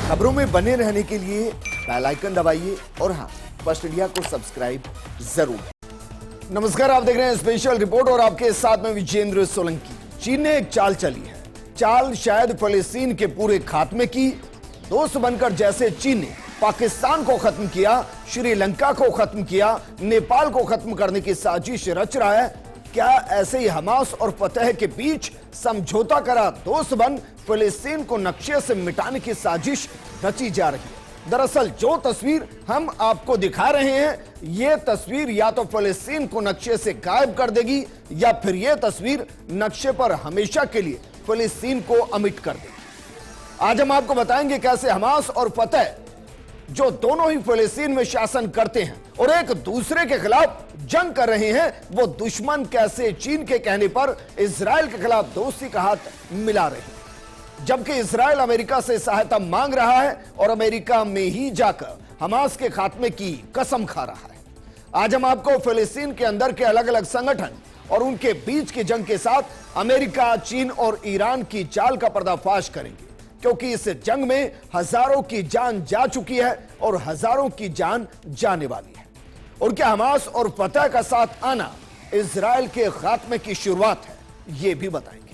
खबरों में बने रहने के लिए बेल आइकन दबाइए और हाँ, फर्स्ट इंडिया को सब्सक्राइब जरूर। नमस्कार, आप देख रहे हैं स्पेशल रिपोर्ट और आपके साथ में विजेंद्र सोलंकी। चीन ने एक चाल चली है, चाल शायद फलस्तीन के पूरे खात्मे की। दोस्त बनकर जैसे चीन ने पाकिस्तान को खत्म किया, श्रीलंका को खत्म किया, नेपाल को खत्म करने की साजिश रच रहा है, क्या ऐसे ही हमास और फतह के बीच समझौता करा दोस्त बन फलस्तीन को नक्शे से मिटाने की साजिश रची जा रही है। दरअसल जो तस्वीर हम आपको दिखा रहे हैं, यह तस्वीर या तो फलस्तीन को नक्शे से गायब कर देगी या फिर यह तस्वीर नक्शे पर हमेशा के लिए फलस्तीन को अमिट कर देगी। आज हम आपको बताएंगे कैसे हमास और फतह, जो दोनों ही फलस्तीन में शासन करते हैं और एक दूसरे के खिलाफ जंग कर रहे हैं, वो दुश्मन कैसे चीन के कहने पर इजराइल के खिलाफ दोस्ती का हाथ मिला रहे हैं, जबकि इजराइल अमेरिका से सहायता मांग रहा है और अमेरिका में ही जाकर हमास के खात्मे की कसम खा रहा है। आज हम आपको फलस्तीन के अंदर के अलग अलग संगठन और उनके बीच की जंग के साथ अमेरिका, चीन और ईरान की चाल का पर्दाफाश करेंगे, क्योंकि इस जंग में हजारों की जान जा चुकी है और हजारों की जान जाने वाली है। और क्या हमास और फतह का साथ आना इजराइल के खात्मे की शुरुआत है, यह भी बताएंगे।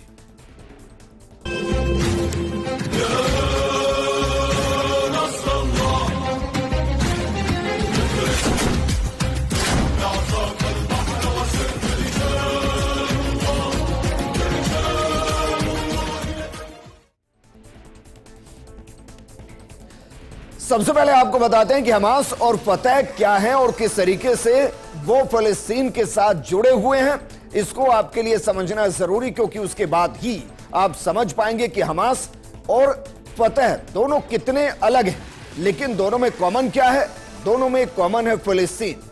सबसे पहले आपको बताते हैं कि हमास और फतह क्या है और किस तरीके से वो फलस्तीन के साथ जुड़े हुए हैं। इसको आपके लिए समझना जरूरी, क्योंकि उसके बाद ही आप समझ पाएंगे कि हमास और फतह दोनों कितने अलग हैं, लेकिन दोनों में कॉमन क्या है। दोनों में कॉमन है फलस्तीन।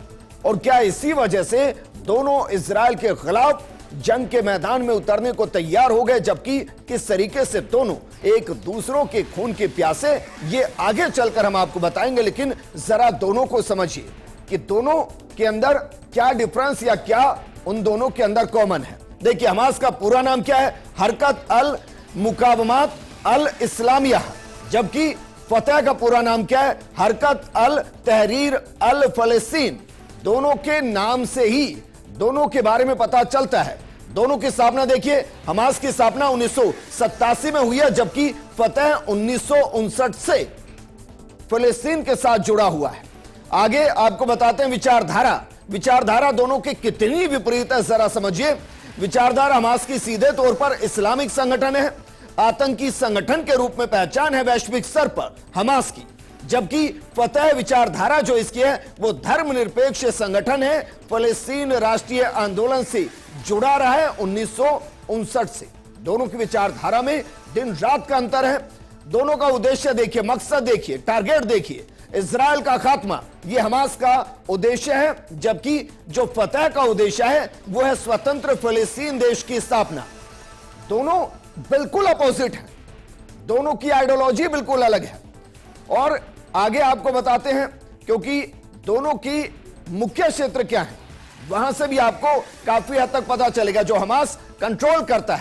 और क्या इसी वजह से दोनों इजराइल के खिलाफ जंग के मैदान में उतरने को तैयार हो गए, जबकि किस तरीके से दोनों एक दूसरों के खून के प्यासे, ये आगे चलकर हम आपको बताएंगे। लेकिन जरा दोनों को समझिए कि दोनों के अंदर क्या डिफरेंस या क्या उन दोनों के अंदर कॉमन है। देखिए, हमास का पूरा नाम क्या है? हरकत अल मुकावमत अल इस्लामिया। जबकि फतह का पूरा नाम क्या है? हरकत अल तहरीर अल फलस्तीन। दोनों के नाम से ही दोनों के बारे में पता चलता है। दोनों की स्थापना देखिए, हमास की स्थापना 1987 में हुई है, जबकि फतह 1959 से फलस्तीन के साथ जुड़ा हुआ है। आगे आपको बताते हैं विचारधारा दोनों के कितनी विपरीत है, जरा समझिए। विचारधारा हमास की सीधे तौर पर इस्लामिक संगठन है, आतंकी संगठन के रूप में पहचान है वैश्विक स्तर पर हमास की, जबकि फतह विचारधारा जो इसकी है वो धर्मनिरपेक्ष संगठन है, फलस्तीन राष्ट्रीय आंदोलन से जुड़ा रहा है 1959 से। दोनों की विचारधारा में दिन रात का अंतर है। दोनों का उद्देश्य देखिए, मकसद देखिए, टारगेट देखिए। इजराइल का खात्मा ये हमास का उद्देश्य है, जबकि जो फतह का उद्देश्य है वो है स्वतंत्र फलस्तीन देश की स्थापना। दोनों बिल्कुल अपोजिट है, दोनों की आइडियोलॉजी बिल्कुल अलग है। और आगे आपको बताते हैं, क्योंकि दोनों की मुख्य क्षेत्र क्या है, वहां से भी आपको काफी हद तक पता चलेगा। जो हमास कंट्रोल करता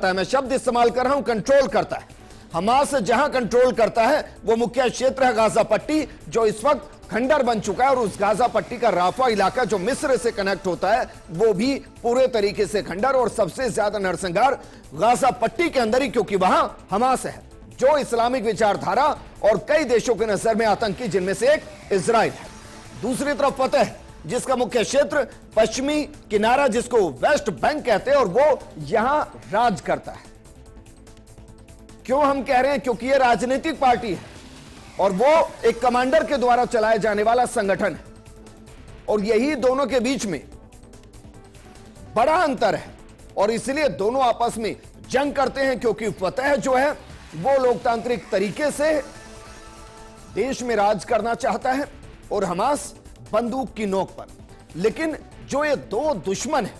है, मैं शब्द इस्तेमाल कर रहा हूं, कंट्रोल करता है। हमास जहां कंट्रोल करता है वो मुख्य क्षेत्र है गाजा पट्टी, जो इस वक्त खंडर बन चुका है। और उस गाजा पट्टी का राफा इलाका जो मिस्र से कनेक्ट होता है, वो भी पूरे तरीके से खंडर। और सबसे ज्यादा नरसंहार गाजा पट्टी के अंदर ही, क्योंकि वहां हमास है जो इस्लामिक विचारधारा और कई देशों की नजर में आतंकी, जिनमें से एक इजराइल है। दूसरी तरफ फतह, जिसका मुख्य क्षेत्र पश्चिमी किनारा, जिसको वेस्ट बैंक कहते हैं, और वो यहां राज करता है। क्यों हम कह रहे हैं? क्योंकि यह राजनीतिक पार्टी है और वो एक कमांडर के द्वारा चलाए जाने वाला संगठन है। और यही दोनों के बीच में बड़ा अंतर है और इसलिए दोनों आपस में जंग करते हैं, क्योंकि फतह जो है वो लोकतांत्रिक तरीके से देश में राज करना चाहता है और हमास बंदूक की नोक पर। लेकिन जो ये दो दुश्मन है,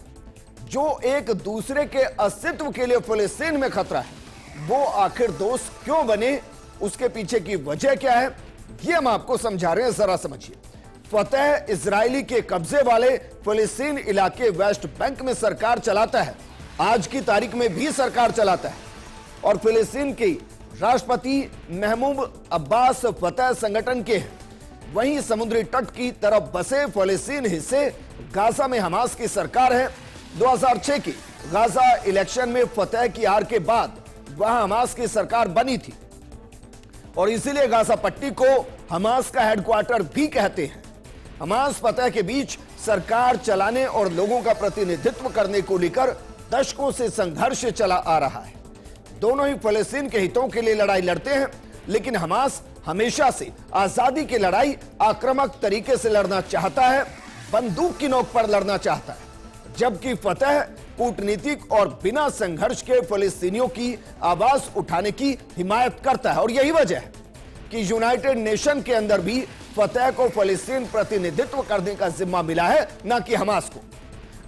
जो एक दूसरे के अस्तित्व के लिए फलस्तीन में खतरा है, वो आखिर दोस्त क्यों बने, उसके पीछे की वजह क्या है, ये हम आपको समझा रहे हैं। जरा समझिए। फतह इजरायली के कब्जे वाले फलस्तीन इलाके वेस्ट बैंक में सरकार चलाता है, आज की तारीख में भी सरकार चलाता है। और फिलिस्तीन की राष्ट्रपति महमूद अब्बास फतह संगठन के हैं। वहीं समुद्री तट की तरफ बसे फलस्तीन हिस्से गाजा में हमास की सरकार है। 2006 की गाजा इलेक्शन में फतह की हार के बाद वहां हमास की सरकार बनी थी और इसीलिए गाजा पट्टी को हमास का हेडक्वार्टर भी कहते हैं। हमास फतह के बीच सरकार चलाने और लोगों का प्रतिनिधित्व करने को लेकर दशकों से संघर्ष चला आ रहा है। दोनों ही फलस्तीन के हितों के लिए लड़ाई लड़ते हैं, लेकिन हमास हमेशा से आजादी की लड़ाई आक्रामक तरीके से लड़ना चाहता है, बंदूक की नोक पर लड़ना चाहता है, जबकि फतह कूटनीतिक और बिना संघर्ष के फलस्तीनियों की आवाज उठाने की हिमायत करता है। और यही वजह है कि यूनाइटेड नेशन के अंदर भी फतह को फलस्तीन प्रतिनिधित्व करने का जिम्मा मिला है, न कि हमास को।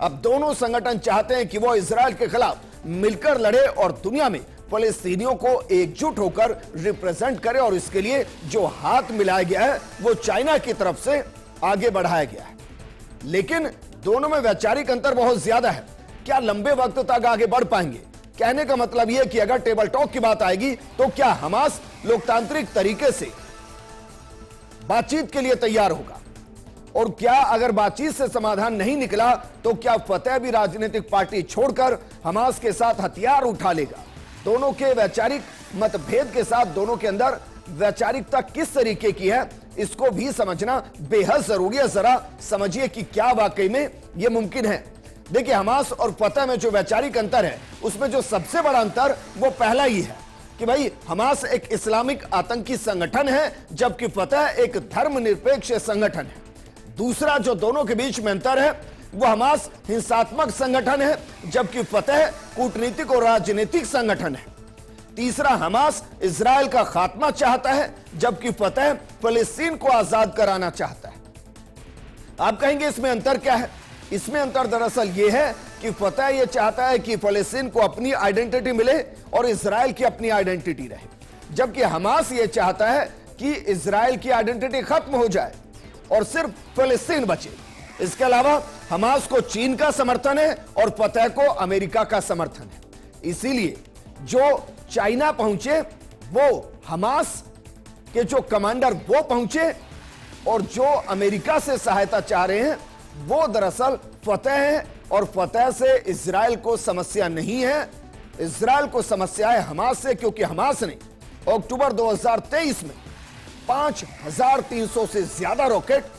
अब दोनों संगठन चाहते हैं कि वो इजराइल के खिलाफ मिलकर लड़े और दुनिया में फलस्तीनियों को एकजुट होकर रिप्रेजेंट करे, और इसके लिए जो हाथ मिलाया गया है वो चाइना की तरफ से आगे बढ़ाया गया है। लेकिन दोनों में वैचारिक अंतर बहुत ज्यादा है। क्या लंबे वक्त तक आगे बढ़ पाएंगे? कहने का मतलब यह कि अगर टेबल टॉक की बात आएगी तो क्या हमास लोकतांत्रिक तरीके से बातचीत के लिए तैयार होगा, और क्या अगर बातचीत से समाधान नहीं निकला तो क्या फतह भी राजनीतिक पार्टी छोड़कर हमास के साथ हथियार उठा लेगा? दोनों के वैचारिक मतभेद के साथ दोनों के अंदर वैचारिकता किस तरीके की है, इसको भी समझना बेहद जरूरी है। जरा समझिए कि क्या वाकई में यह मुमकिन है। देखिए, हमास और फतह में जो वैचारिक अंतर है उसमें जो सबसे बड़ा अंतर वो पहला ही है कि भाई हमास एक इस्लामिक आतंकी संगठन है, जबकि फतह एक धर्मनिरपेक्ष संगठन है। दूसरा जो दोनों के बीच में अंतर है वो हमास हिंसात्मक संगठन है, जबकि फतह कूटनीतिक और राजनीतिक संगठन है। तीसरा, हमास इजराइल का खात्मा चाहता है, जबकि फतह फलस्तीन को आजाद कराना चाहता है। आप कहेंगे इसमें अंतर क्या है? इसमें अंतर दरअसल यह है कि फतह यह चाहता है कि फलस्तीन को अपनी आइडेंटिटी मिले और इजराइल की अपनी आइडेंटिटी रहे, जबकि हमास यह चाहता है कि इजराइल की आइडेंटिटी खत्म हो जाए और सिर्फ फलस्तीन बचे। इसके अलावा हमास को चीन का समर्थन है और फतह को अमेरिका का समर्थन है। इसीलिए जो चाइना पहुंचे वो हमास के जो कमांडर वो पहुंचे, और जो अमेरिका से सहायता चाह रहे हैं वो दरअसल फतह है। और फतह से इजराइल को समस्या नहीं है, इजराइल को समस्या है हमास से, क्योंकि हमास ने अक्टूबर 2023 में 5300 से ज्यादा रॉकेट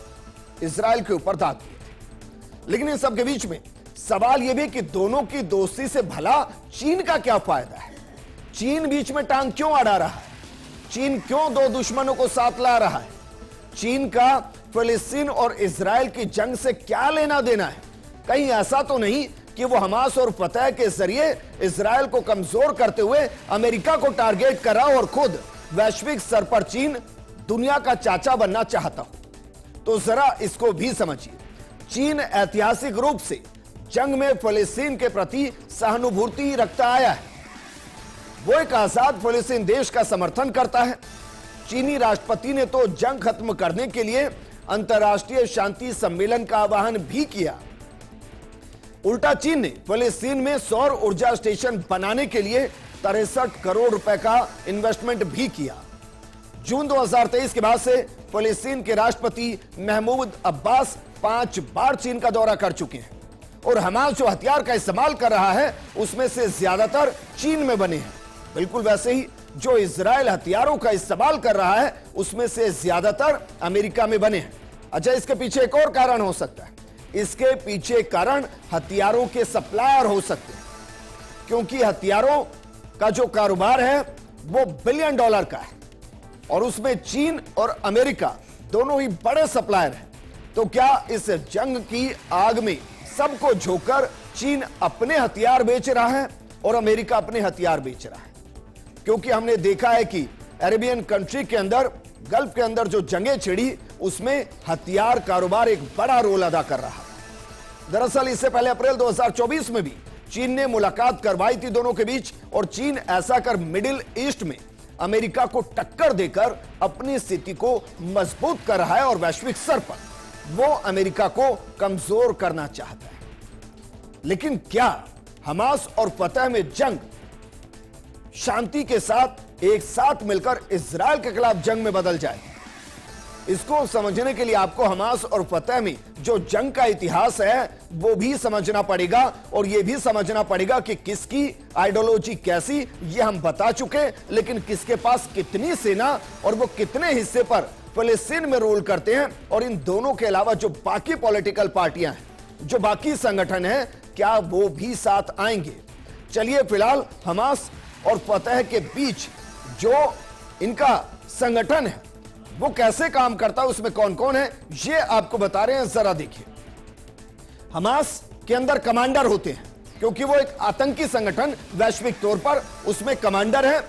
इजराइल के ऊपर दाग दिए थे। लेकिन इन सब के बीच में सवाल यह भी कि दोनों की दोस्ती से भला चीन का क्या फायदा है? चीन बीच में टांग क्यों अड़ा रहा है? चीन क्यों दो दुश्मनों को साथ ला रहा है? चीन का फलस्तीन और इजराइल की जंग से क्या लेना देना है? कहीं ऐसा तो नहीं कि वो हमास और फतह के जरिए इजराइल को कमजोर करते हुए अमेरिका को टारगेट कर रहा और खुद वैश्विक स्तर पर चीन दुनिया का चाचा बनना चाहता हो? तो जरा इसको भी समझिए। चीन ऐतिहासिक रूप से जंग में फलस्तीन के प्रति सहानुभूति रखता आया है। वो एक आजाद फलस्तीन देश का समर्थन करता है। चीनी राष्ट्रपति ने तो जंग खत्म करने के लिए अंतर्राष्ट्रीय शांति सम्मेलन का आह्वान भी किया। उल्टा चीन ने फलस्तीन में सौर ऊर्जा स्टेशन बनाने के लिए 63 करोड़ रुपए का इन्वेस्टमेंट भी किया। जून 2023 के बाद से फलस्तीन के राष्ट्रपति महमूद अब्बास 5 बार चीन का दौरा कर चुके हैं, और हमास जो हथियार का इस्तेमाल कर रहा है उसमें से ज्यादातर चीन में बने हैं। बिल्कुल वैसे ही जो इजराइल हथियारों का इस्तेमाल कर रहा है उसमें से ज्यादातर अमेरिका में बने हैं। अच्छा, इसके पीछे एक और कारण हो सकता है। इसके पीछे कारण हथियारों के सप्लायर हो सकते हैं, क्योंकि हथियारों का जो कारोबार है वो $1 बिलियन का है, और उसमें चीन और अमेरिका दोनों ही बड़े सप्लायर हैं। तो क्या इस जंग की आग में सबको झोंककर चीन अपने हथियार बेच रहा है और अमेरिका अपने हथियार बेच रहा है? क्योंकि हमने देखा है कि अरेबियन कंट्री के अंदर, गल्फ के अंदर जो जंगें छिड़ी उसमें हथियार कारोबार एक बड़ा रोल अदा कर रहा है। दरअसल इससे पहले अप्रैल 2024 में भी चीन ने मुलाकात करवाई थी दोनों के बीच, और चीन ऐसा कर मिडिल ईस्ट में अमेरिका को टक्कर देकर अपनी स्थिति को मजबूत कर रहा है और वैश्विक स्तर पर वो अमेरिका को कमजोर करना चाहता है। लेकिन क्या हमास और फतह में जंग शांति के साथ एक साथ मिलकर इजराइल के खिलाफ जंग में बदल जाए। इसको समझने के लिए आपको हमास और फतह में जो जंग का इतिहास है वो भी समझना पड़ेगा, और ये भी समझना पड़ेगा कि किसकी आइडियोलॉजी कैसी, ये हम बता चुके, लेकिन किसके पास कितनी सेना और वो कितने हिस्से पर फिलिस्तीन में रूल करते हैं, और इन दोनों के अलावा जो बाकी पॉलिटिकल पार्टियां हैं, जो बाकी संगठन हैं, क्या वो भी साथ आएंगे। चलिए फिलहाल हमास और फतह के बीच जो इनका संगठन है वो कैसे काम करता है, उसमें कौन कौन है, ये आपको बता रहे हैं। जरा देखिए, हमास के अंदर कमांडर होते हैं, क्योंकि वो एक आतंकी संगठन वैश्विक तौर पर, उसमें कमांडर है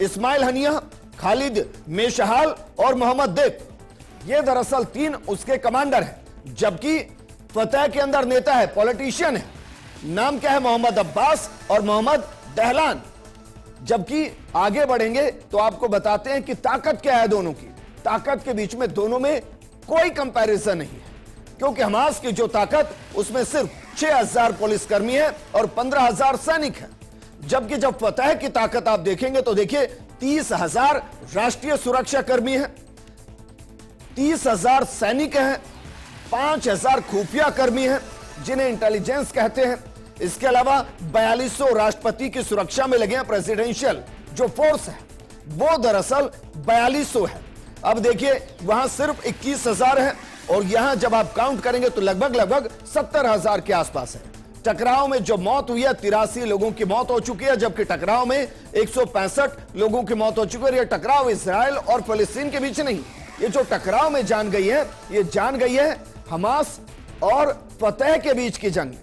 इस्माइल हनिया, खालिद मेशहाल और मोहम्मद देब। ये दरअसल 3 उसके कमांडर हैं। जबकि फतह के अंदर नेता है, पॉलिटिशियन है, नाम क्या है, मोहम्मद अब्बास और मोहम्मद दहलान। जबकि आगे बढ़ेंगे तो आपको बताते हैं कि ताकत क्या है दोनों की। ताकत के बीच में दोनों में कोई कंपैरिजन नहीं है, क्योंकि हमास की जो ताकत उसमें सिर्फ 6000 पुलिसकर्मी है और 15000 सैनिक है। जबकि जब फतह की ताकत आप देखेंगे तो देखिए 30000 राष्ट्रीय सुरक्षा कर्मी है, 30000 सैनिक हैं, 5000 खुफिया कर्मी हैं जिन्हें इंटेलिजेंस कहते हैं। इसके अलावा 4200 राष्ट्रपति की सुरक्षा में लगे हैं। प्रेसिडेंशियल जो फोर्स है वो दरअसल 4200 है। अब देखिए वहां सिर्फ 21000 है, और यहां जब आप काउंट करेंगे तो लगभग 70000 के आसपास है। टकराव में जो मौत हुई है, 83 लोगों की मौत हो चुकी है, जबकि टकराव में 165 लोगों की मौत हो चुकी है। यह टकराव इसराइल और फिलिस्तीन के बीच नहीं, ये जो टकराव में जान गई है, ये जान गई है हमास और फतह के बीच की जंग।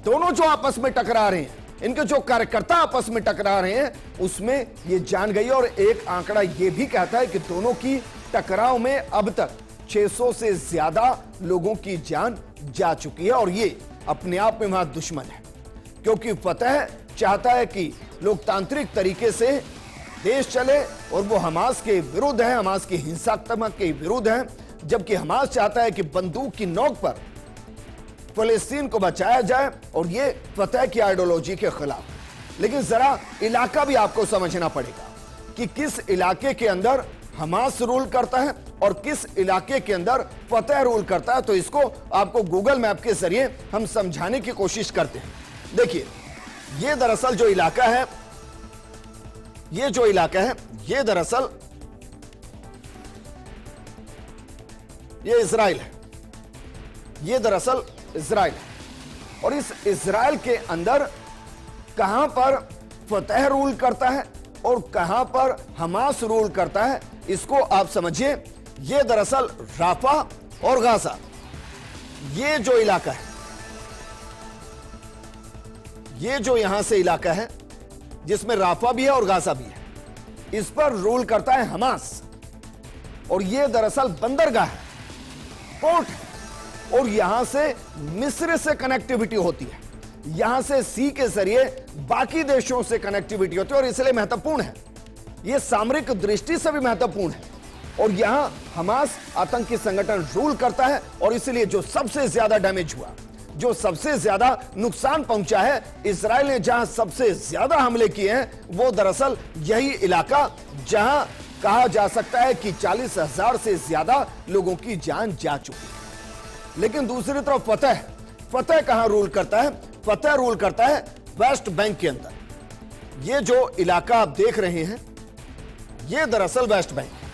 दोनों जो आपस में टकरा रहे हैं, इनके जो कार्यकर्ता आपस में टकरा रहे हैं, उसमें ये जान गई है। और एक आंकड़ा ये भी कहता है कि दोनों की टकराव में अब तक 600 से ज्यादा लोगों की जान जा चुकी है, और ये अपने आप में वहां दुश्मन है, क्योंकि फतह चाहता है कि लोकतांत्रिक तरीके से देश चले, और वो हमास के विरुद्ध है, हमास की हिंसात्मक के विरुद्ध है। जबकि हमास चाहता है कि बंदूक की नोक पर फिलिस्तीन को बचाया जाए, और ये फतह की आइडियोलॉजी के खिलाफ। लेकिन जरा इलाका भी आपको समझना पड़ेगा कि किस इलाके के अंदर हमास रूल करता है और किस इलाके के अंदर फतह रूल करता है। तो इसको आपको गूगल मैप के जरिए हम समझाने की कोशिश करते हैं। देखिए, ये दरअसल जो इलाका है, ये दरअसल ये इजराइल है, ये दरअसल इजराइल है। और इस इजराइल के अंदर कहां पर फतह रूल करता है और कहां पर हमास रूल करता है, इसको आप समझिए। ये दरअसल राफा और गाजा, ये जो इलाका है, ये जो यहां से इलाका है जिसमें राफा भी है और गाजा भी है, इस पर रूल करता है हमास। और ये दरअसल बंदरगाह है, पोर्ट है, और यहां से मिस्र से कनेक्टिविटी होती है, यहां से सी के जरिए बाकी देशों से कनेक्टिविटी होती है, और इसलिए महत्वपूर्ण है। यह सामरिक दृष्टि से भी महत्वपूर्ण है, और यहां हमास आतंकी संगठन रूल करता है। और इसलिए जो सबसे ज्यादा डैमेज हुआ, जो सबसे ज्यादा नुकसान पहुंचा है, इजराइल ने जहां सबसे ज्यादा हमले किए हैं, वो दरअसल यही इलाका जहां कहा जा सकता है कि 40,000 से ज्यादा लोगों की जान जा चुकी है। लेकिन दूसरी तरफ फतह कहां रूल करता है? फतह रूल करता है वेस्ट बैंक के अंदर। ये जो इलाका आप देख रहे हैं, ये दरअसल वेस्ट बैंक है,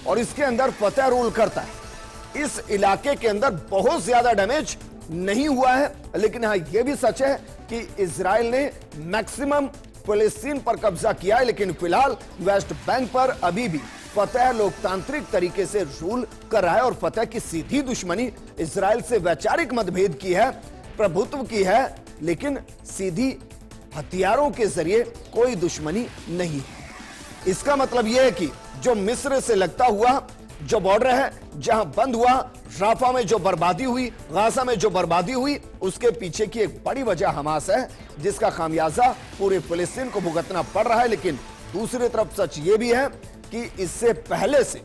और इसके अंदर फतह रूल करता है। इस इलाके के अंदर बहुत ज्यादा डैमेज नहीं हुआ है, लेकिन हाँ, यह भी सच है कि इजराइल ने मैक्सिमम फिलिस्तीन पर कब्जा किया है। लेकिन फिलहाल वेस्ट बैंक पर अभी भी फतह लोकतांत्रिक तरीके से रूल कर रहा है, और फतह की सीधी दुश्मनी इजराइल से वैचारिक मतभेद की है, प्रभुत्व की है, लेकिन सीधी हथियारों के जरिए कोई दुश्मनी नहीं है। इसका मतलब यह है कि जो मिस्र से लगता हुआ जो बॉर्डर है, जहां बंद हुआ, राफा में जो बर्बादी हुई, गाजा में जो बर्बादी हुई, उसके पीछे की एक बड़ी वजह हमास है, जिसका खामियाजा पूरे फिलिस्तीन को भुगतना पड़ रहा है। लेकिन दूसरी तरफ सच यह भी है कि इससे पहले से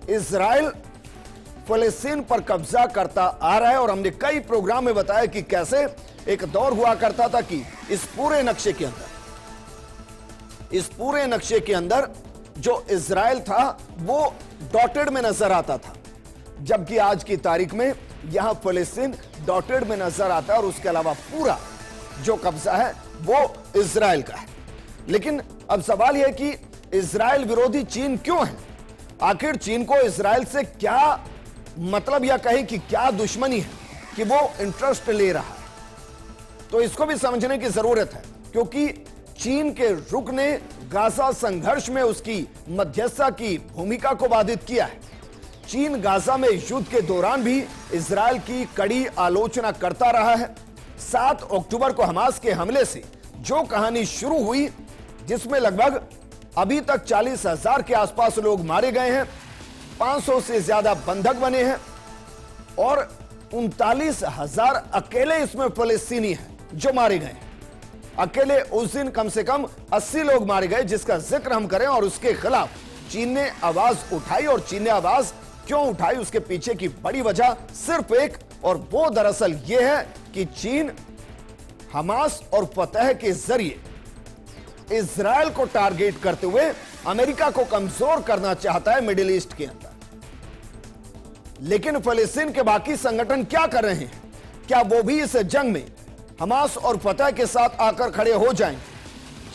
इजराइल फिलिस्तीन पर कब्जा करता आ रहा है, और हमने कई प्रोग्राम में बताया कि कैसे एक दौर हुआ करता था कि इस पूरे नक्शे के अंदर जो इजराइल था वो डॉटेड में नजर आता था, जबकि आज की तारीख में यहां फिलिस्तीन डॉटेड में नजर आता है और उसके अलावा पूरा जो कब्जा है वो इजराइल का है। लेकिन अब सवाल यह कि इजराइल विरोधी चीन क्यों है? आखिर चीन को इजराइल से क्या मतलब, या कहें कि क्या दुश्मनी है कि वो इंटरेस्ट ले रहा है? तो इसको भी समझने की जरूरत है, क्योंकि चीन के रुख ने गाजा संघर्ष में उसकी मध्यस्थता की भूमिका को बाधित किया है। चीन गाजा में युद्ध के दौरान भी इजराइल की कड़ी आलोचना करता रहा है। 7 अक्टूबर को हमास के हमले से जो कहानी शुरू हुई, जिसमें लगभग अभी तक 40,000 के आसपास लोग मारे गए हैं, 500 से ज्यादा बंधक बने हैं और 39,000 अकेले इसमें फिलिस्तीनी हैं जो मारे गए। अकेले उस दिन कम से कम 80 लोग मारे गए, जिसका जिक्र हम करें, और उसके खिलाफ चीन ने आवाज उठाई। और चीन ने आवाज क्यों उठाई, उसके पीछे की बड़ी वजह सिर्फ एक, और वो दरअसल यह है कि चीन हमास और फतह के जरिए इजराइल को टारगेट करते हुए अमेरिका को कमजोर करना चाहता है मिडिल ईस्ट के अंदर। लेकिन फिलिस्तीन के बाकी संगठन क्या कर रहे हैं? क्या वो भी इस जंग में हमास और फतह के साथ आकर खड़े हो जाएंगे?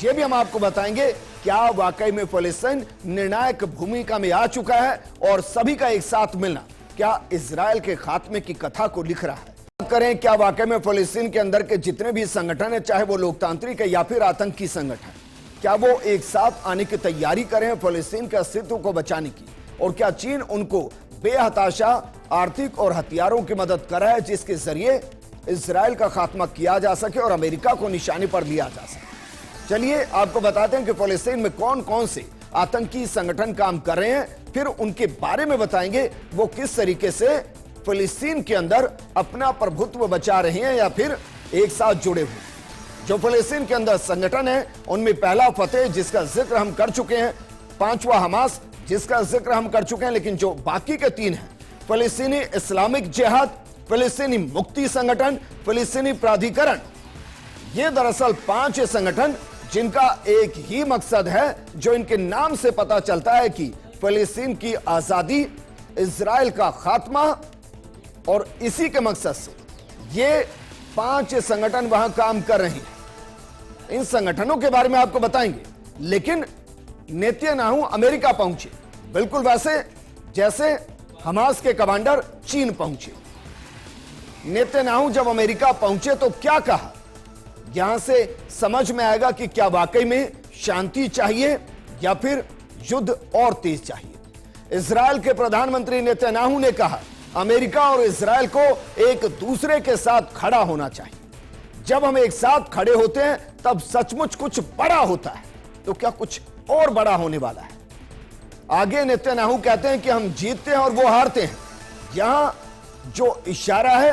ये भी हम आपको बताएंगे। क्या वाकई में फिलिस्तीन निर्णायक भूमिका में आ चुका है और सभी का एक साथ मिलना क्या इजराइल के खात्मे की कथा को लिख रहा है? बात करें, क्या वाकई में फिलिस्तीन के अंदर के जितने भी संगठन है, चाहे वो लोकतांत्रिक है या फिर आतंकी संगठन, क्या वो एक साथ आने की तैयारी करें फिलिस्तीन के अस्तित्व को बचाने की? और क्या चीन उनको बेहताशा आर्थिक और हथियारों की मदद कर रहा है, जिसके जरिए इजराइल का खात्मा किया जा सके और अमेरिका को निशाने पर लिया जा सके? चलिए आपको बताते हैं कि फिलिस्तीन में कौन कौन से आतंकी संगठन काम कर रहे हैं, फिर उनके बारे में बताएंगे वो किस तरीके से फिलिस्तीन के अंदर अपना प्रभुत्व बचा रहे हैं या फिर एक साथ जुड़े हुए। जो फिलिस्तीन के अंदर संगठन है उनमें पहला फतेह, जिसका जिक्र हम कर चुके हैं, 5वां हमास, जिसका जिक्र हम कर चुके हैं, लेकिन जो बाकी के 3 हैं, फिलिस्तीनी इस्लामिक जिहाद, फिलिस्तीनी मुक्ति संगठन, फिलिस्तीनी प्राधिकरण, ये दरअसल 5 संगठन जिनका एक ही मकसद है, जो इनके नाम से पता चलता है कि फिलिस्तीन की आजादी, इजराइल का खात्मा, और इसी के मकसद से ये 5 संगठन वहां काम कर रहे हैं। इन संगठनों के बारे में आपको बताएंगे। लेकिन नेतन्याहू अमेरिका पहुंचे, बिल्कुल वैसे जैसे हमास के कमांडर चीन पहुंचे। नेतन्याहू जब अमेरिका पहुंचे तो क्या कहा, यहां से समझ में आएगा कि क्या वाकई में शांति चाहिए या फिर युद्ध और तेज चाहिए। इजराइल के प्रधानमंत्री नेतन्याहू ने कहा अमेरिका और इजराइल को एक दूसरे के साथ खड़ा होना चाहिए। जब हम एक साथ खड़े होते हैं तब सचमुच कुछ बड़ा होता है। तो क्या कुछ और बड़ा होने वाला है? आगे नेतन्याहू कहते हैं कि हम जीतते हैं और वो हारते हैं। यहां जो इशारा है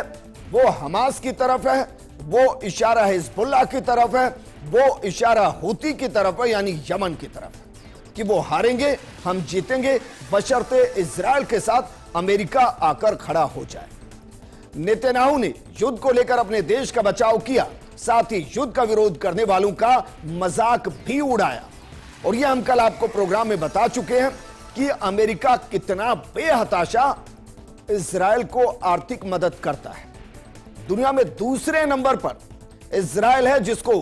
वो हमास की तरफ है, वो इशारा हिजबुल्लाह की तरफ है, वो इशारा हूती की तरफ है, यानी यमन की तरफ है कि वो हारेंगे, हम जीतेंगे, बशर्ते इजराइल के साथ अमेरिका आकर खड़ा हो जाए। नेतन्याहू ने युद्ध को लेकर अपने देश का बचाव किया, साथ ही युद्ध का विरोध करने वालों का मजाक भी उड़ाया। और यह हम कल आपको प्रोग्राम में बता चुके हैं कि अमेरिका कितना बेहताशा इजराइल को आर्थिक मदद करता है। दुनिया में दूसरे नंबर पर इजराइल है जिसको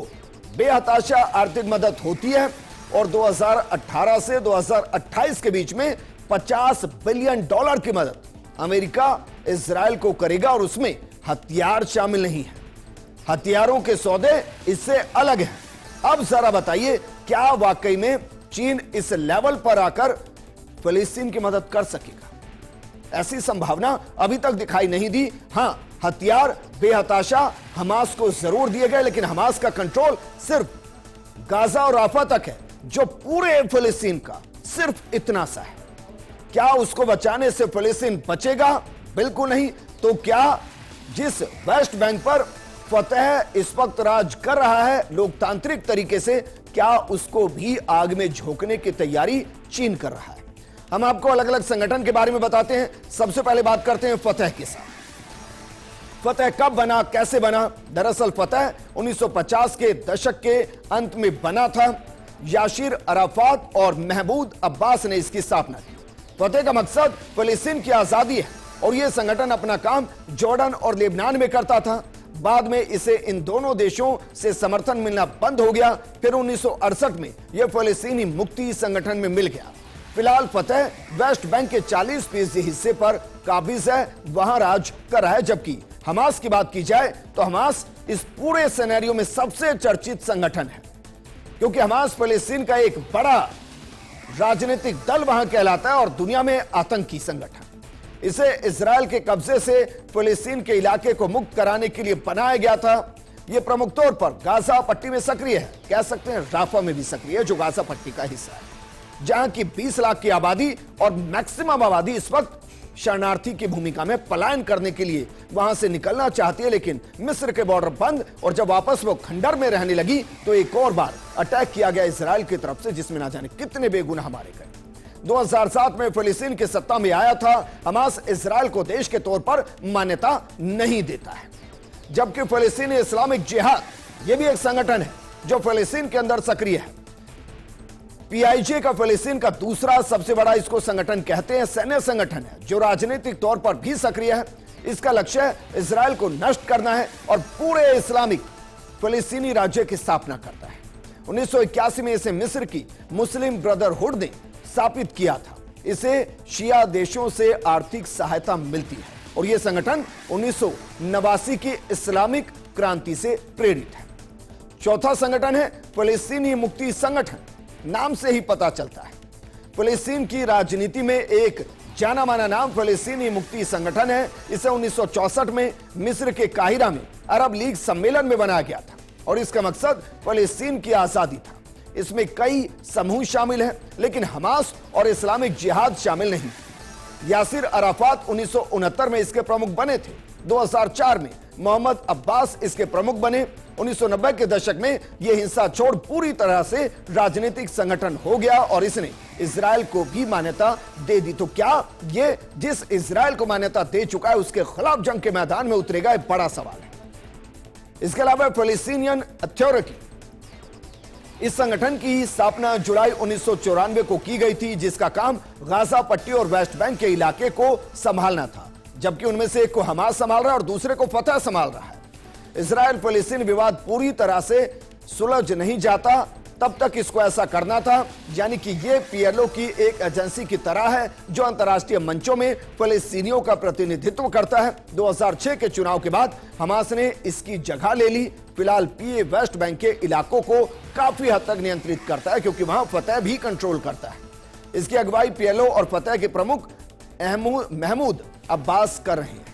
बेहताशा आर्थिक मदद होती है, और 2018 से 2028 के बीच में $50 बिलियन की मदद अमेरिका इजराइल को करेगा, और उसमें हथियार शामिल नहीं है। हथियारों के सौदे इससे अलग हैं। अब जरा बताइए, क्या वाकई में चीन इस लेवल पर आकर फिलिस्तीन की मदद कर सकेगा? ऐसी संभावना अभी तक दिखाई नहीं दी। हां, हथियार बेहताशा हमास को जरूर दिए गए, लेकिन हमास का कंट्रोल सिर्फ गाजा और राफा तक है, जो पूरे फिलिस्तीन का सिर्फ इतना सा है। क्या उसको बचाने से फिलिस्तीन बचेगा? बिल्कुल नहीं। तो क्या जिस वेस्ट बैंक पर फतह इस वक्त राज कर रहा है लोकतांत्रिक तरीके से, क्या उसको भी आग में झोंकने की तैयारी चीन कर रहा है? हम आपको अलग अलग संगठन के बारे में बताते हैं। सबसे पहले बात करते हैं फतह के साथ। फतह कब बना, कैसे बना? दरअसल फतह 1950 के दशक के अंत में बना था। यासिर अराफात और महमूद अब्बास ने इसकी स्थापना की। फतह का मकसद फिलिस्तीन की आजादी है और यह संगठन अपना काम जॉर्डन और लेबनान में करता था। बाद में इसे इन दोनों देशों से समर्थन मिलना बंद हो गया। फिर 1968 में यह फिलिस्तीनी मुक्ति संगठन में मिल गया। फिलहाल फतह वेस्ट बैंक के 40% हिस्से पर काबिज है, वहां राज कर रहा है। जबकि हमास की बात की जाए तो हमास इस पूरे सिनेरियो में सबसे चर्चित संगठन है, क्योंकि हमास फिलिस्तीन का एक बड़ा राजनीतिक दल वहां कहलाता है और दुनिया में आतंकी संगठन। इसे इजराइल के कब्जे से फिलिस्तीन के इलाके को मुक्त कराने के लिए बनाया गया था। यह प्रमुख तौर पर गाजा पट्टी में सक्रिय है, कह सकते हैं राफा में भी सक्रिय है, जो गाजा पट्टी का हिस्सा है, जहां की 20 लाख की आबादी और मैक्सिमम आबादी इस वक्त शरणार्थी की भूमिका में पलायन करने के लिए वहां से निकलना चाहती है। लेकिन मिस्र के बॉर्डर बंद और जब वापस वो खंडर में रहने लगी तो एक और बार अटैक किया गया इजराइल की तरफ से, जिसमें ना जाने कितने बेगुनाह मारे गए। 2007 में फिलिस्तीन की सत्ता में आया था। हमास इजराइल को देश के तौर पर मान्यता नहीं देता है, जबकि फिलिस्तीनी इस्लामिक जिहाद यह भी एक संगठन है जो फिलिस्तीन के अंदर सक्रिय है। पीआईजे का फिलिस्तीन का दूसरा सबसे बड़ा इसको संगठन कहते हैं, सैन्य संगठन है जो राजनीतिक तौर पर भी सक्रिय है। इसका लक्ष्य इजराइल को नष्ट करना है और पूरे इस्लामिक फिलिस्तीनी राज्य की स्थापना करता है। 1981 में इसे मिस्र की मुस्लिम ब्रदरहुड ने स्थापित किया था। इसे शिया देशों से आर्थिक सहायता मिलती है और यह संगठन 1989 की इस्लामिक क्रांति से प्रेरित है। चौथा संगठन है फिलिस्तीनी मुक्ति संगठन। नाम से ही पता चलता है फिलिस्तीन की राजनीति में एक जाना माना नाम फिलिस्तीनी मुक्ति संगठन है। इसे 1964 में मिस्र के काहिरा में अरब लीग सम्मेलन में बनाया गया था और इसका मकसद फिलिस्तीन की आजादी था। इसमें कई समूह शामिल हैं, लेकिन हमास और इस्लामिक जिहाद शामिल नहीं। यासिर अराफात 1969 में इसके प्रमुख बने थे। 2004 में मोहम्मद अब्बास इसके प्रमुख बने। 1990 के दशक में यह हिंसा छोड़ पूरी तरह से राजनीतिक संगठन हो गया और इसने इजराइल को भी मान्यता दे दी। तो क्या यह जिस इजराइल को मान्यता दे चुका है उसके खिलाफ जंग के मैदान में उतरेगा? एक बड़ा सवाल है। इसके अलावा फिलिस्तीनियन अथॉरिटी, इस संगठन की स्थापना जुलाई 1994 को की गई थी, जिसका काम गाजा पट्टी और वेस्ट बैंक के इलाके को संभालना था, जबकि उनमें से एक को हमास संभाल रहा है और दूसरे को फतह संभाल रहा है। इजराइल फिलिस्तीन विवाद पूरी तरह से सुलझ नहीं जाता तब तक इसको ऐसा करना था, यानी कि यह पीएलओ की एक एजेंसी की तरह है जो अंतर्राष्ट्रीय मंचों में फिलिस्तीनियों का प्रतिनिधित्व करता है। 2006 के चुनाव के बाद हमास ने इसकी जगह ले ली। फिलहाल पीए वेस्ट बैंक के इलाकों को काफी हद तक नियंत्रित करता है, क्योंकि वहां फतह भी कंट्रोल करता है। इसकी अगुवाई पीएलओ और फतह के प्रमुख महमूद अब्बास कर रहे हैं।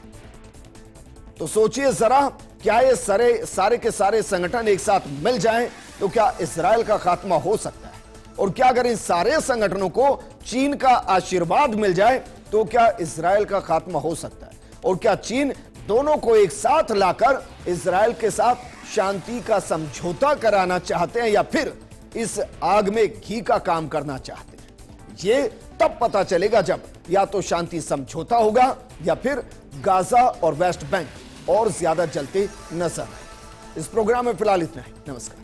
तो सोचिए जरा, क्या ये सारे के सारे संगठन एक साथ मिल जाएं तो क्या इजराइल का खात्मा हो सकता है? और क्या अगर इन सारे संगठनों को चीन का आशीर्वाद मिल जाए तो क्या इजराइल का खात्मा हो सकता है? और क्या चीन दोनों को एक साथ लाकर इजराइल के साथ शांति का समझौता कराना चाहते हैं या फिर इस आग में घी का काम करना चाहते हैं? ये तब पता चलेगा जब या तो शांति समझौता होगा या फिर गाजा और वेस्ट बैंक और ज्यादा जलते नजर आए। इस प्रोग्राम में फिलहाल इतना ही। नमस्कार।